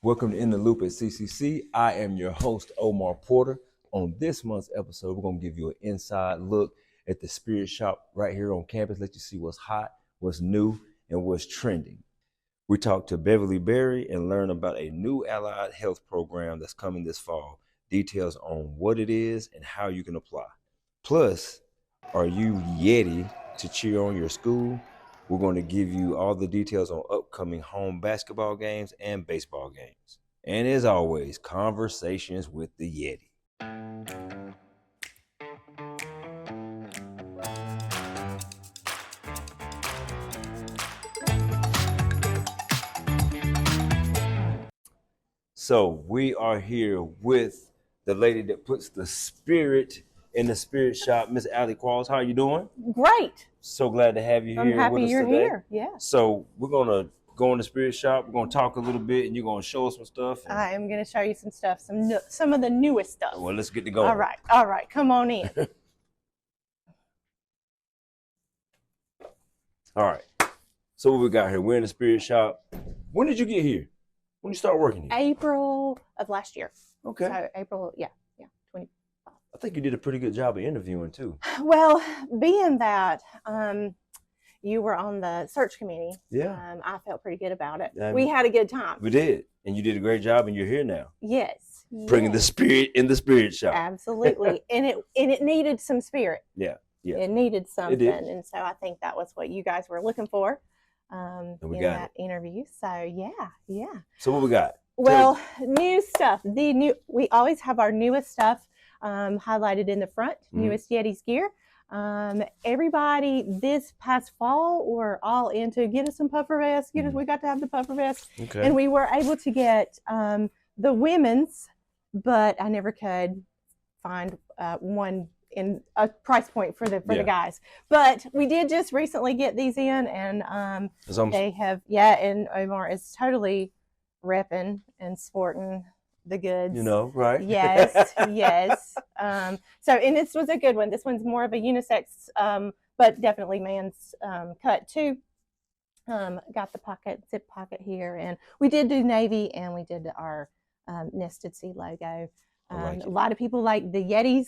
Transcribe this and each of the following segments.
Welcome to In the Loop at CCC. I am your host, Omar Porter. On this month's episode, we're going to give you an inside look at the Spirit Shop right here on campus, let you see what's hot, what's new, and what's trending. We talked to Beverly Berry and learn about a new allied health program that's coming this fall, details on what it is and how you can apply. Plus, are you Yeti to cheer on your school? We're going to give you all the details on upcoming home basketball games and baseball games. And as always, conversations with the Yeti. So we are here with the lady that puts the spirit in the Spirit Shop, Miss Allie Qualls. How are you doing? Great. So glad to have you here. I'm happy with us you're today. here. Yeah. So we're gonna go in the Spirit Shop. We're gonna talk a little bit, and you're gonna show us some stuff. I am going to show you some stuff, some of the newest stuff. Well, let's get to going. All right. Come on in. All right. So what we got here? We're in the Spirit Shop. When did you get here? When did you start working here? April of last year. Okay. So April, 20. I think you did a pretty good job of interviewing too. Well, being that you were on the search committee, Yeah. I felt pretty good about it. We had a good time. We did, and you did a great job, and you're here now. Yes. Bringing the spirit in the Spirit Shop. Absolutely, and it needed some spirit. Yeah. It needed something, and so I think that was what you guys were looking for and we in got that interview. So yeah. So what we got? Well, new stuff. We always have our newest stuff highlighted in the front. Newest Yeti's gear. Everybody this past fall were all into get us some puffer vests. We got to have the puffer vests, and we were able to get the women's, but I never could find one in a price point for the guys. But we did just recently get these in, and they have and Omar is totally repping and sporting the goods. Right? Yes. So, and this was a good one. This one's more of a unisex, but definitely man's cut too. Got the zip pocket here, and we did do navy, and we did our Nested Sea logo. A lot of people like the Yetis.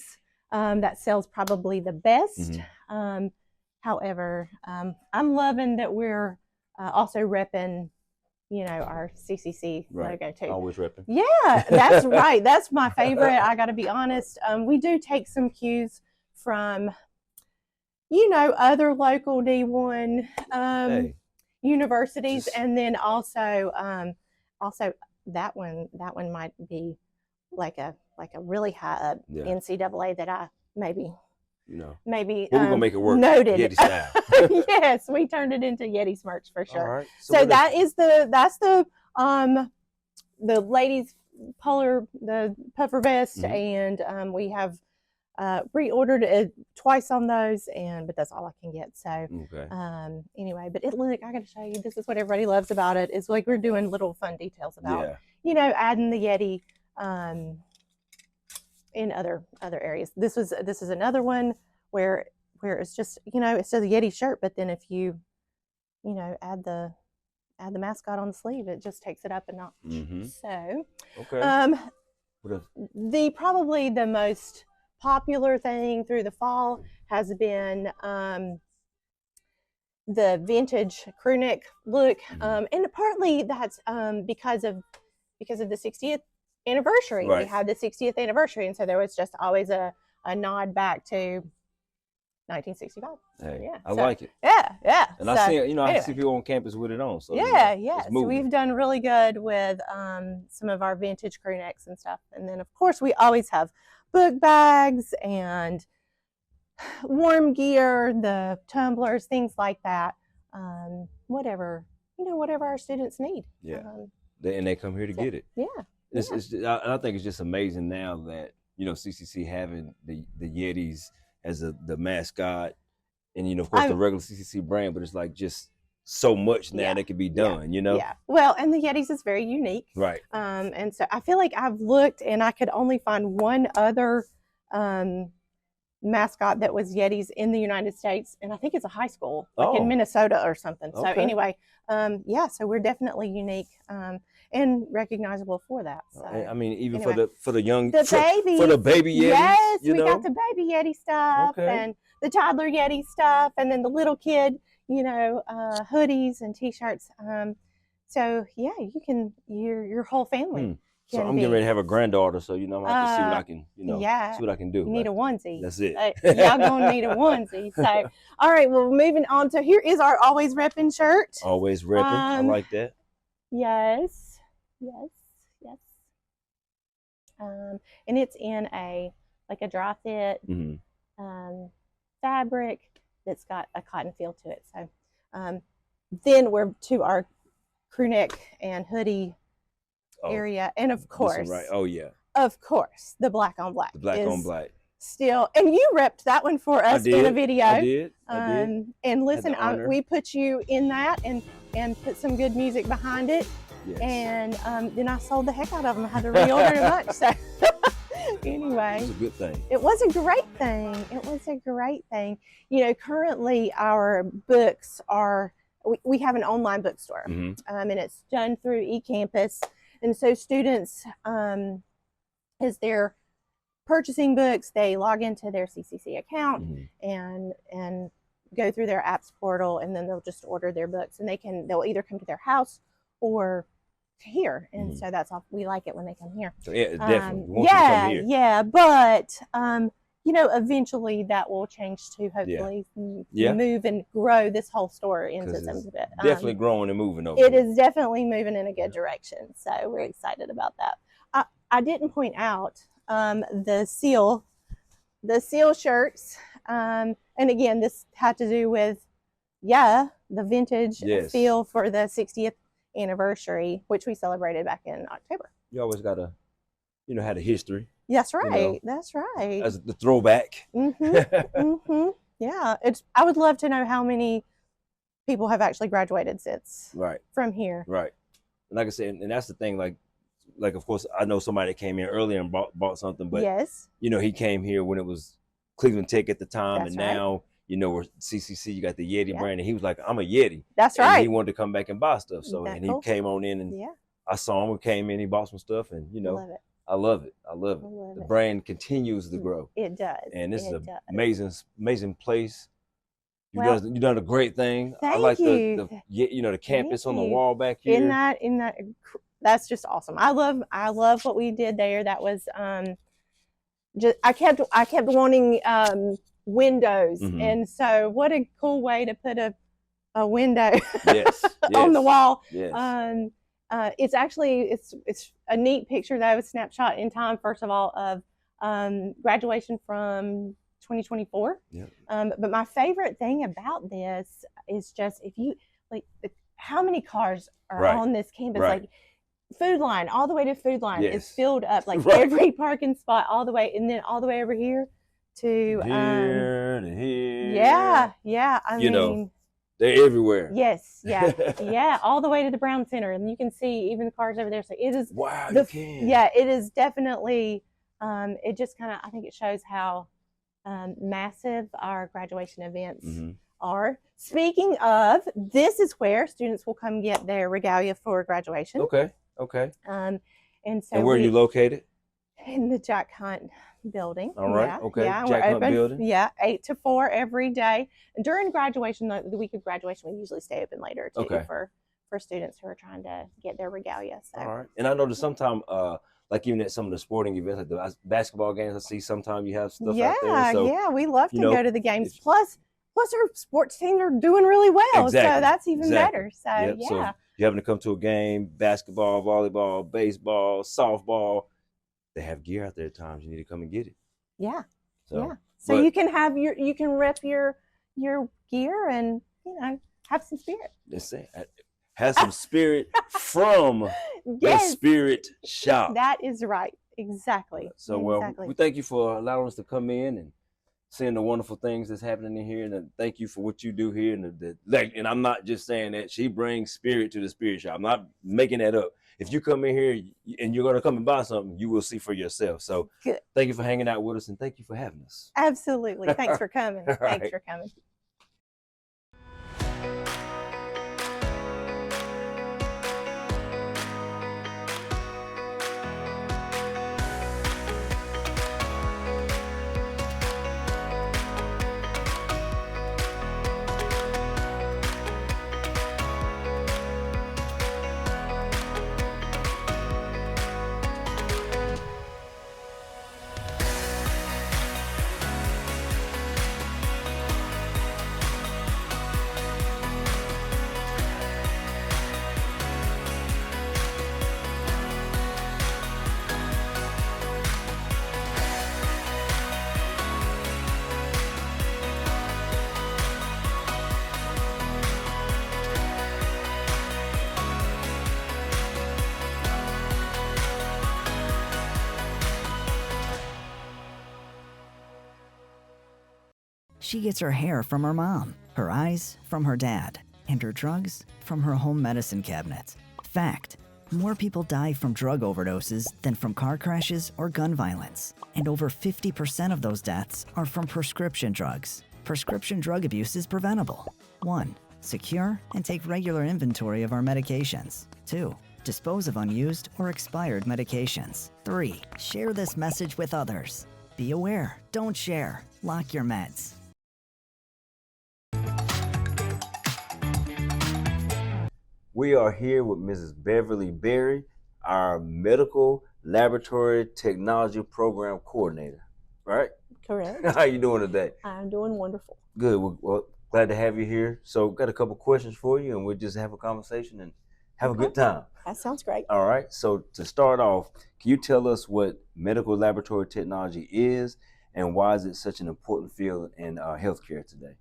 That sells probably the best. However, I'm loving that we're also repping, our CCC logo too. Always repping. Yeah, that's right. That's my favorite. I got to be honest. We do take some cues from, other local D1 universities, and then also that one might be like a really high up NCAA that I maybe we're gonna make it work. Noted. Yeti style. Yes, we turned it into Yeti's merch for sure. All right. So that's the ladies the puffer vest, and we have reordered twice on those, but that's all I can get. So anyway, but look, I got to show you. This is what everybody loves about it. Is like we're doing little fun details about adding the Yeti. In other areas, this is another one where it's just it says a Yeti shirt, but then if you add the mascot on the sleeve, it just takes it up a notch. So probably the most popular thing through the fall has been the vintage crew neck look, and partly that's because of the 60th anniversary. We had the 60th anniversary, and so there was just always a nod back to 1965. Hey, I like it. Yeah. And I see I see people on campus with it on. So So we've done really good with some of our vintage crew necks and stuff, and then of course we always have book bags and warm gear, the tumblers, things like that. Whatever our students need. Yeah. And they come here to get it. Yeah. I think it's just amazing now that CCC having the Yetis as the mascot, and of course the regular CCC brand, but it's like just so much now that can be done. Yeah. Well, and the Yetis is very unique, right? And so I feel like I've looked and I could only find one other mascot that was Yetis in the United States, and I think it's a high school, like in Minnesota or something. So anyway, so we're definitely unique and recognizable for that. So, I mean, even anyway. for the young, babies, for the baby Yetis. Yes, we got the baby Yeti stuff and the toddler Yeti stuff, and then the little kid, hoodies and T-shirts. So yeah, you can your whole family. So I'm getting ready to have a granddaughter, so I'm gonna have to see what I can, see what I can do. You need a onesie. That's it. Y'all gonna need a onesie. So, all right. Well, moving on to here is our always repping shirt. Always repping. I like that. Yes. And it's in a dry fit fabric that's got a cotton feel to it. So, then we're to our crew neck and hoodie area, and of course, right? Oh yeah, of course, the black on black. The black on black. Still, and you repped that one for us in a video. I did. And listen, we put you in that and put some good music behind it. Yes. And then I sold the heck out of them. I had to reorder a bunch. So anyway, it was a good thing. It was a great thing. It was a great thing. Currently our books are. We have an online bookstore, and it's done through eCampus. And so students, as they're purchasing books, they log into their CCC account and go through their apps portal, and then they'll just order their books, and they'll either come to their house or here. And so that's all. We like it when they come here. So yeah, definitely. We want you to come here. Yeah, but eventually that will change to hopefully move and grow this whole store into something. Definitely growing and moving over. It is definitely moving in a good direction. So we're excited about that. I didn't point out the seal shirts. And again, this had to do with the vintage feel for the 60th anniversary, which we celebrated back in October. You always gotta, had a history. That's right. That's right. As the throwback. Yeah. I would love to know how many people have actually graduated since from here. Right. And like I said, and that's the thing, like of course I know somebody that came in earlier and bought something, but he came here when it was Cleveland Tech at the time. That's and now, we're CCC, you got the Yeti brand, and he was like, I'm a Yeti. That's right. And he wanted to come back and buy stuff. So and he came on in and I saw him, he came in, he bought some stuff, and love it. I love it. The brand continues to grow. It does. And this is an amazing place. You've done a great thing. Thank I like you. the campus on the wall back here. That's just awesome. I love what we did there. That was I kept wanting windows, and so what a cool way to put a window on the wall. Yes. It's actually it's a neat picture that I was snapshot in time, first of all, of graduation from 2024. But my favorite thing about this is just if you how many cars are on this campus, like Food Line, all the way to Food Line is filled up, like every parking spot all the way, and then all the way over here to here to here. Yeah. I mean, they're everywhere. Yes, all the way to the Brown Center, and you can see even the cars over there. So it is. Wow, you can. Yeah, it is definitely. It just kind of, I think it shows how massive our graduation events are. Speaking of, this is where students will come get their regalia for graduation. Okay. And so. And where are you located? In the Jack Hunt building. All right. Okay. Yeah, Jack Hunt building. Yeah, 8 to 4 every day. And during graduation, the week of graduation, we usually stay open later too for students who are trying to get their regalia. So. All right. And I know that sometimes, like even at some of the sporting events, like the basketball games, I see sometimes you have stuff out there. So, we love to go to the games. Plus our sports teams are doing really well. So that's even better. So So if you happen to come to a game, basketball, volleyball, baseball, softball, they have gear out there at times. You need to come and get it. So you can rep your gear and have some spirit. Let's say have some spirit from the Spirit Shop. That is right. Exactly. So, well, Exactly. we thank you for allowing us to come in and seeing the wonderful things that's happening in here, and thank you for what you do here. And and I'm not just saying that. She brings spirit to the spirit shop. I'm not making that up. If you come in here and you're going to come and buy something, you will see for yourself. So, Good. thank you for hanging out with us, and thank you for having us. Absolutely. Thanks for coming. All Thanks right. for coming. She gets her hair from her mom, her eyes from her dad, and her drugs from her home medicine cabinet. Fact: more people die from drug overdoses than from car crashes or gun violence, and over 50% of those deaths are from prescription drugs. Prescription drug abuse is preventable. 1. Secure and take regular inventory of our medications. 2. Dispose of unused or expired medications. 3. Share this message with others. Be aware, don't share, lock your meds. We are here with Mrs. Beverly Berry, our medical laboratory technology program coordinator. Right? Correct. How you doing today? I'm doing wonderful. Good. Well, glad to have you here. So, got a couple questions for you, and we'll just have a conversation and have a good time. That sounds great. All right. So, to start off, can you tell us what medical laboratory technology is, and why is it such an important field in healthcare today?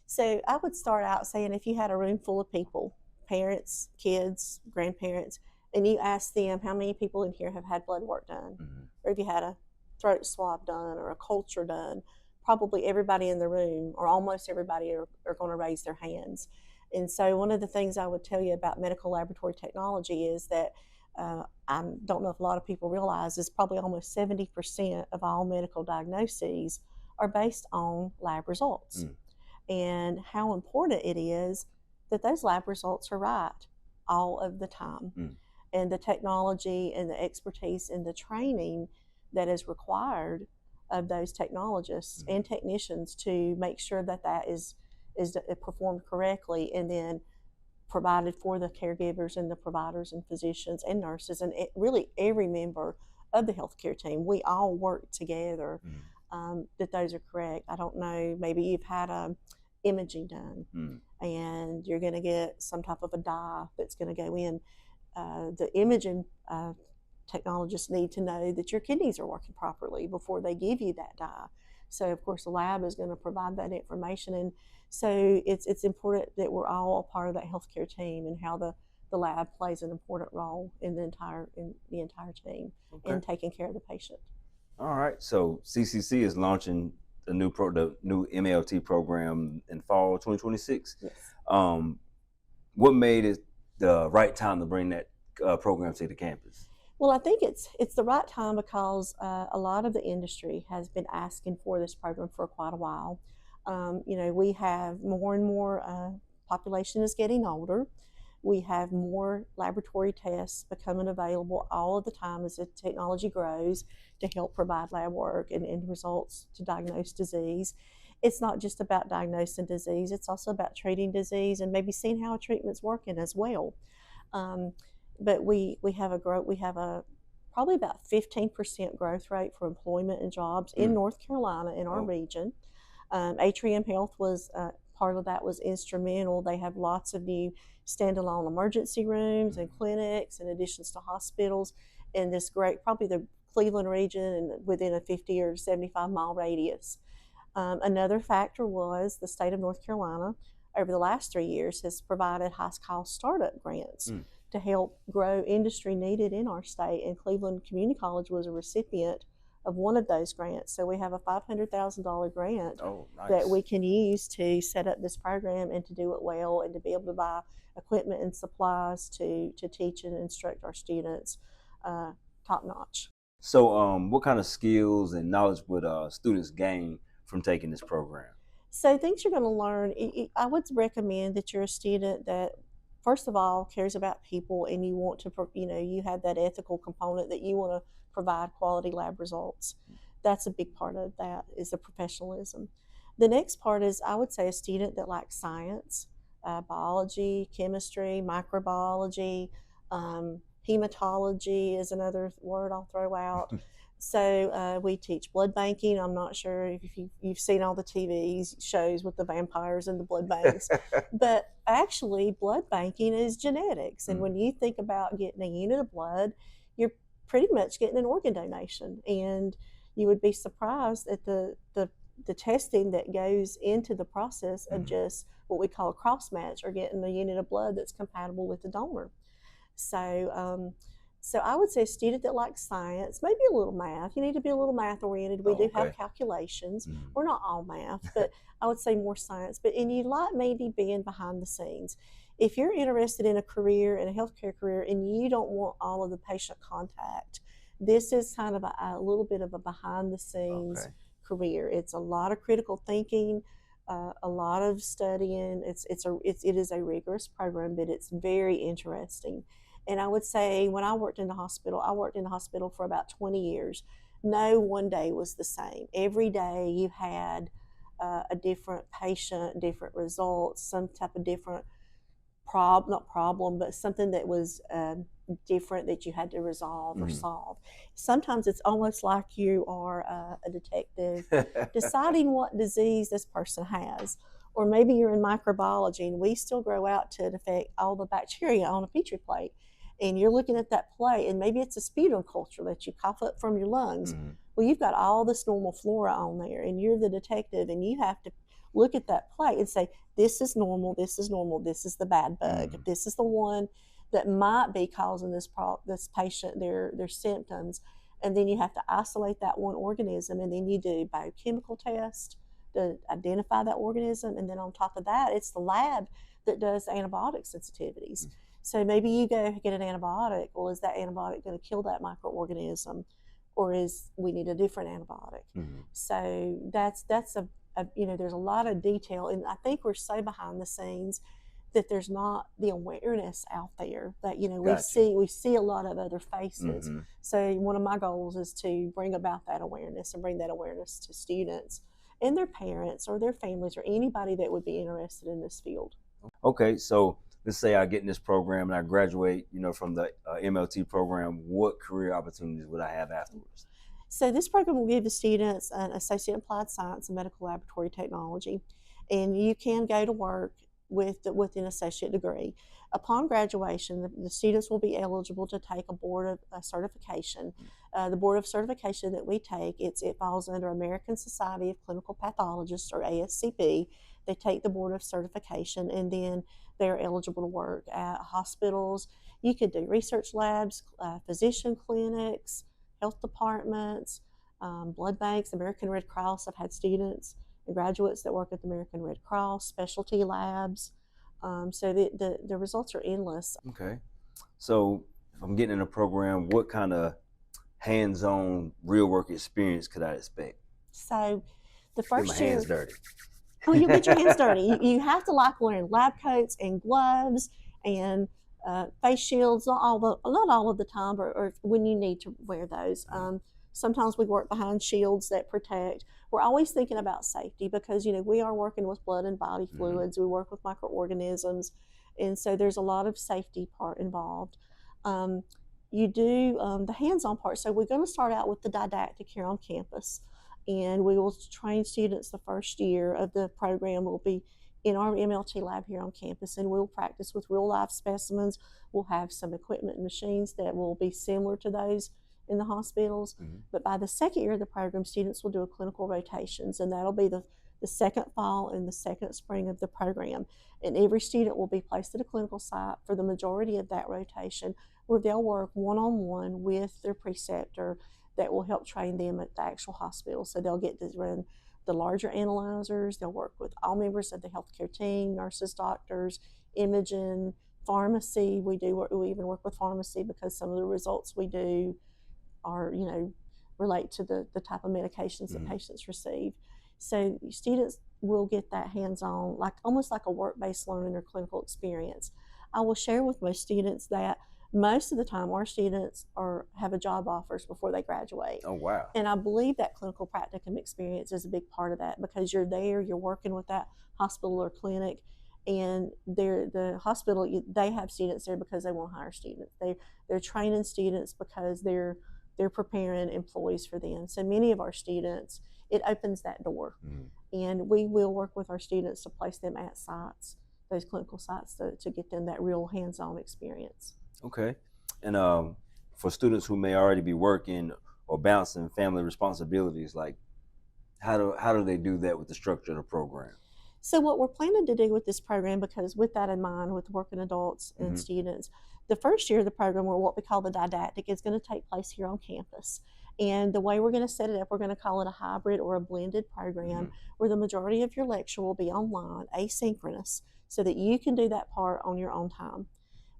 So I would start out saying, if you had a room full of people, parents, kids, grandparents, and you ask them how many people in here have had blood work done, or if you had a throat swab done or a culture done, probably everybody in the room, or almost everybody, are going to raise their hands. And so one of the things I would tell you about medical laboratory technology is that I don't know if a lot of people realize is probably almost 70% of all medical diagnoses are based on lab results. And how important it is that those lab results are right all of the time. And the technology and the expertise and the training that is required of those technologists and technicians to make sure that that is performed correctly, and then provided for the caregivers and the providers and physicians and nurses and really every member of the healthcare team. We all work together that those are correct. I don't know, maybe you've had a imaging done and you're going to get some type of a dye that's going to go in. The imaging technologists need to know that your kidneys are working properly before they give you that dye. So of course the lab is going to provide that information, and so it's important that we're all a part of that healthcare team, and how the lab plays an important role in the entire team in taking care of the patient. All right. So CCC is launching the new MLT program in fall 2026. Yes. What made it the right time to bring that program to the campus? Well, I think it's the right time because a lot of the industry has been asking for this program for quite a while. We have more and more population is getting older. We have more laboratory tests becoming available all of the time as the technology grows to help provide lab work and results to diagnose disease. It's not just about diagnosing disease, it's also about treating disease and maybe seeing how a treatment's working as well. But we have probably about 15% growth rate for employment and jobs in North Carolina in our region. Atrium Health was part of that, was instrumental. They have lots of new standalone emergency rooms and clinics and additions to hospitals in this probably the Cleveland region and within a 50 or 75 mile radius. Another factor was the state of North Carolina over the last 3 years has provided high cost startup grants to help grow industry needed in our state. And Cleveland Community College was a recipient of one of those grants. So we have a $500,000 grant Oh, nice. that we can use to set up this program and to do it well and to be able to buy equipment and supplies to teach and instruct our students top notch. So, what kind of skills and knowledge would students gain from taking this program? So things you're going to learn, I would recommend that you're a student that, first of all, cares about people, and you want to, you have that ethical component that you want to provide quality lab results. That's a big part of that, is the professionalism. The next part is, I would say, a student that likes science, biology, chemistry, microbiology, hematology is another word I'll throw out. So we teach blood banking. I'm not sure if you've seen all the TV shows with the vampires and the blood banks, but actually blood banking is genetics. And when you think about getting a unit of blood, you're pretty much getting an organ donation. And you would be surprised at the testing that goes into the process of just what we call a cross match, or getting a unit of blood that's compatible with the donor. So I would say a student that likes science, maybe a little math. You need to be a little math oriented. We do have calculations. We're not all math, but I would say more science. And you like maybe being behind the scenes. If you're interested in a career, in a healthcare career, and you don't want all of the patient contact, this is kind of a little bit of a behind the scenes career. It's a lot of critical thinking, a lot of studying. It is a rigorous program, but it's very interesting. And I would say, when I worked in the hospital for about 20 years. No one day was the same. Every day you had a different patient, different results, some type of different not problem, but something that was different that you had to resolve or solve. Sometimes it's almost like you are a detective deciding what disease this person has. Or maybe you're in microbiology, and we still grow out to affect all the bacteria on a Petri plate. And you're looking at that plate, and maybe it's a sputum culture that you cough up from your lungs. Well, you've got all this normal flora on there, and you're the detective, and you have to look at that plate and say, this is normal, this is normal, this is the bad bug, this is the one that might be causing this patient their symptoms. And then you have to isolate that one organism, and then you do biochemical tests to identify that organism. And then on top of that, it's the lab that does antibiotic sensitivities. So maybe you go get an antibiotic. Well, is that antibiotic going to kill that microorganism, or we need a different antibiotic? So that's a there's a lot of detail, and I think we're so behind the scenes that there's not the awareness out there that we see a lot of other faces. So one of my goals is to bring about that awareness, and bring that awareness to students and their parents or their families or anybody that would be interested in this field. Okay, so let's say I get in this program and I graduate, from the MLT program. What career opportunities would I have afterwards? So this program will give the students an Associate in Applied Science and Medical Laboratory Technology, and you can go to work with an associate degree. Upon graduation, the students will be eligible to take a board of certification. The board of certification that we take, it falls under American Society of Clinical Pathologists, or ASCP. They take the board of certification, and then they're eligible to work at hospitals. You could do research labs, physician clinics, health departments, blood banks, American Red Cross. I've had students and graduates that work at the American Red Cross, specialty labs. So the results are endless. Okay. So if I'm getting in a program, what kind of hands-on real work experience could I expect? So the first Get my hands dirty. Oh, you'll get your hands dirty. You have to like wearing lab coats and gloves and face shields. Not all of the time, or when you need to wear those. Sometimes we work behind shields that protect. We're always thinking about safety because we are working with blood and body fluids. We work with microorganisms, and so there's a lot of safety part involved. You do the hands-on part. So we're going to start out with the didactic here on campus. And we will train students the first year of the program. Will be in our MLT lab here on campus, and we'll practice with real life specimens. We'll have some equipment and machines that will be similar to those in the hospitals. But by the second year of the program, students will do a clinical rotations, and that'll be the the second fall and the second spring of the program. And every student will be placed at a clinical site for the majority of that rotation, where they'll work one-on-one with their preceptor that will help train them at the actual hospital. So they'll get to run the larger analyzers. They'll work with all members of the healthcare team, nurses, doctors, imaging, pharmacy. We even work with pharmacy because some of the results we do are, relate to the type of medications that patients receive. So students will get that hands-on, almost like a work-based learning or clinical experience. I will share with most students that most of the time our students have a job offers before they graduate. Oh, wow. And I believe that clinical practicum experience is a big part of that, because you're there, you're working with that hospital or clinic, and the hospital, they have students there because they want to hire students. They're training students because they're preparing employees for them. So many of our students, it opens that door. And we will work with our students to place them at sites, those clinical sites, to get them that real hands-on experience. Okay. And for students who may already be working or balancing family responsibilities, like how do they do that with the structure of the program? So what we're planning to do with this program, because with that in mind, with working adults and students, the first year of the program, or what we call the didactic, is going to take place here on campus. And the way we're going to set it up, we're going to call it a hybrid or a blended program, where the majority of your lecture will be online, asynchronous, so that you can do that part on your own time.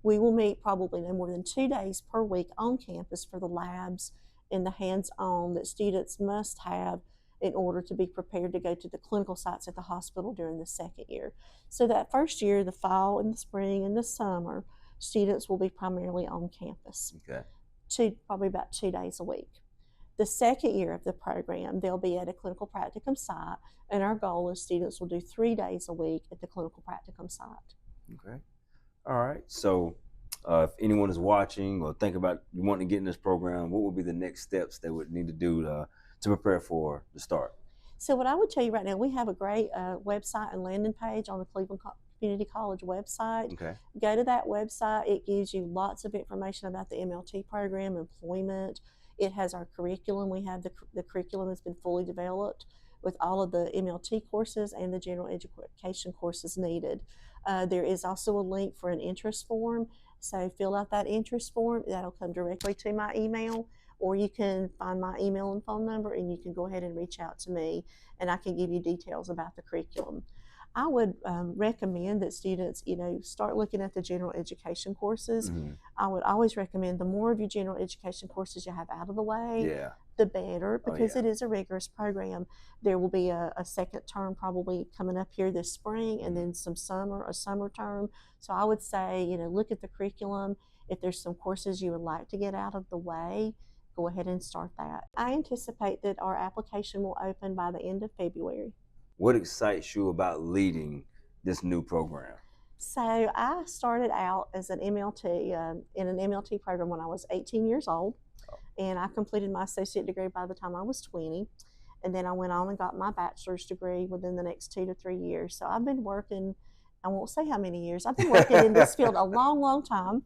We will meet probably no more than 2 days per week on campus for the labs and the hands-on that students must have in order to be prepared to go to the clinical sites at the hospital during the second year. So that first year, the fall and the spring and the summer, students will be primarily on campus. Okay. Probably about 2 days a week. The second year of the program, they'll be at a clinical practicum site, and our goal is students will do 3 days a week at the clinical practicum site. Okay. All right. So if anyone is watching or think about wanting to get in this program, what would be the next steps they would need to do to prepare for the start? So what I would tell you right now, we have a great website and landing page on the Cleveland Community College website. Okay. Go to that website. It gives you lots of information about the MLT program, employment. It has our curriculum. We have the curriculum that's been fully developed with all of the MLT courses and the general education courses needed. There is also a link for an interest form. So fill out that interest form. That'll come directly to my email, or you can find my email and phone number, and you can go ahead and reach out to me, and I can give you details about the curriculum. I would recommend that students, start looking at the general education courses. I would always recommend the more of your general education courses you have out of the way, the better, because it is a rigorous program. There will be a second term probably coming up here this spring, and then a summer term. So I would say, look at the curriculum. If there's some courses you would like to get out of the way, go ahead and start that. I anticipate that our application will open by the end of February. What excites you about leading this new program? So I started out as an MLT, in an MLT program when I was 18 years old, and I completed my associate degree by the time I was 20. And then I went on and got my bachelor's degree within the next 2 to 3 years. So I've been working, I won't say how many years, I've been working in this field a long, long time.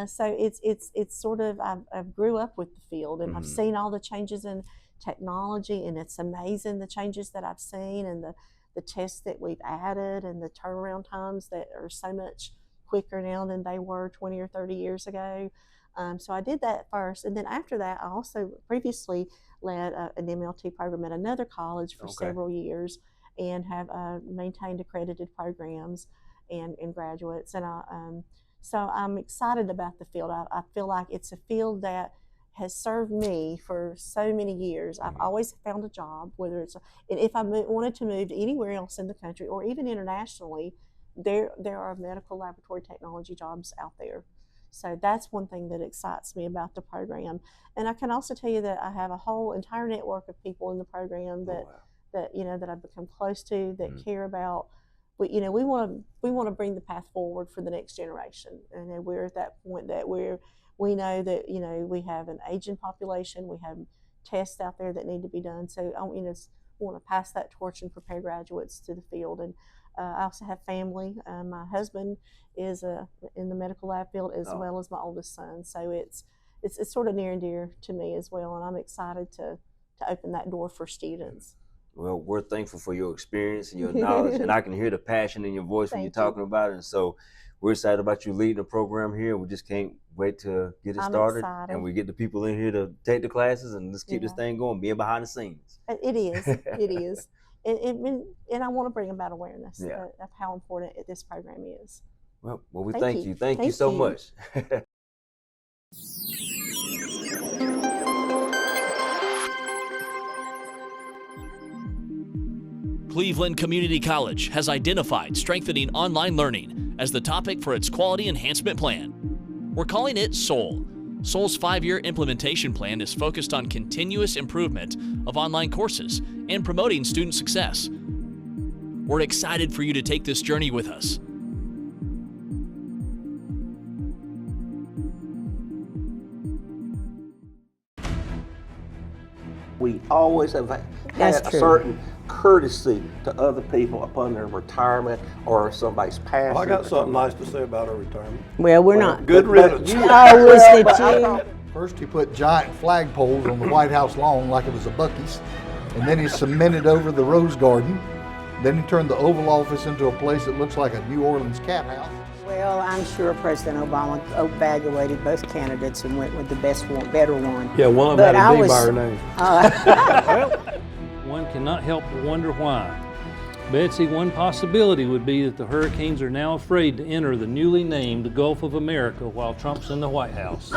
So it's sort of, I've grew up with the field, and I've seen all the changes in technology, and it's amazing the changes that I've seen, and the tests that we've added, and the turnaround times that are so much quicker now than they were 20 or 30 years ago. So I did that first, and then after that, I also previously led an MLT program at another college for several years, and have maintained accredited programs and graduates. And so I'm excited about the field. I feel like it's a field that has served me for so many years. I've always found a job, whether it's, and if I wanted to move to anywhere else in the country or even internationally, there are medical laboratory technology jobs out there. So that's one thing that excites me about the program. And I can also tell you that I have a whole entire network of people in the program that I've become close to, that care about. We want to bring the path forward for the next generation, and we're at that point that we know that we have an aging population, we have tests out there that need to be done. So I want to pass that torch and prepare graduates to the field. And I also have family. My husband is in the medical lab field, as well as my oldest son. So it's sort of near and dear to me as well, and I'm excited to open that door for students. Well, we're thankful for your experience and your knowledge, and I can hear the passion in your voice when you're Thank you. talking about it. And so we're excited about you leading the program here. We just can't wait to get it I'm started, excited. and we get the people in here to take the classes, and let's keep this Yeah. thing going, being behind the scenes. It is. It is. And I want to bring about awareness Yeah. of how important this program is. Well, we Thank thank you. you. Thank you Thank so you. much. Cleveland Community College has identified strengthening online learning as the topic for its quality enhancement plan. We're calling it SOUL. SOUL's 5-year implementation plan is focused on continuous improvement of online courses and promoting student success. We're excited for you to take this journey with us. We always have had That's a true. certain courtesy to other people upon their retirement or somebody's passing. Well, I got something nice to say about our retirement. Well, we're not. Good riddance. I wish that you. First, he put giant flagpoles on the White House lawn like it was a Buc-ee's, and then he cemented over the Rose Garden. Then he turned the Oval Office into a place that looks like a New Orleans cat house. Well, I'm sure President Obama evaluated both candidates and went with the best one, better one. Yeah, one of But them I had a D was- by her name. Well, one cannot help but wonder why. Betsy, one possibility would be that the Hurricanes are now afraid to enter the newly named Gulf of America while Trump's in the White House.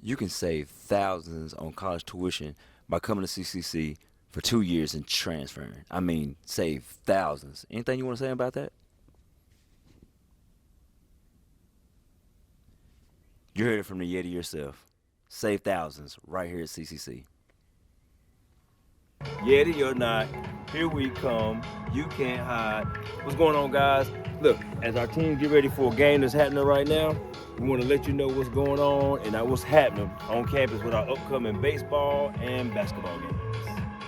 You can save thousands on college tuition by coming to CCC for 2 years and transferring. I mean, save thousands. Anything you want to say about that? You heard it from the Yeti yourself. Save thousands right here at CCC. Yeti or not, here we come. You can't hide. What's going on, guys? Look, as our team get ready for a game that's happening right now, we want to let you know what's going on and what's happening on campus with our upcoming baseball and basketball games.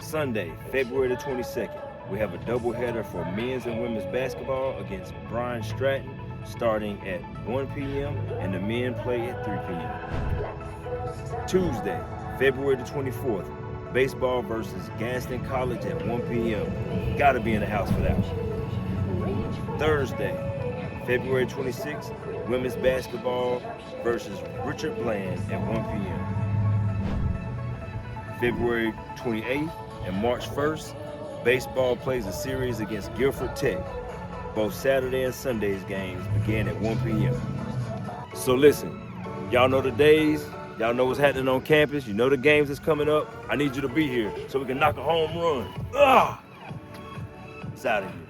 Sunday, February the 22nd, we have a doubleheader for men's and women's basketball against Bryan Stratton, starting at 1 p.m. and the men play at 3 p.m. Tuesday, February the 24th, baseball versus Gaston College at 1 p.m. Gotta be in the house for that one. Thursday, February 26th, women's basketball versus Richard Bland at 1 p.m. February 28th and March 1st, baseball plays a series against Guilford Tech. Both Saturday and Sunday's games begin at 1 p.m. So listen, y'all know the days, y'all know what's happening on campus, you know the games that's coming up. I need you to be here so we can knock a home run. It's out of here.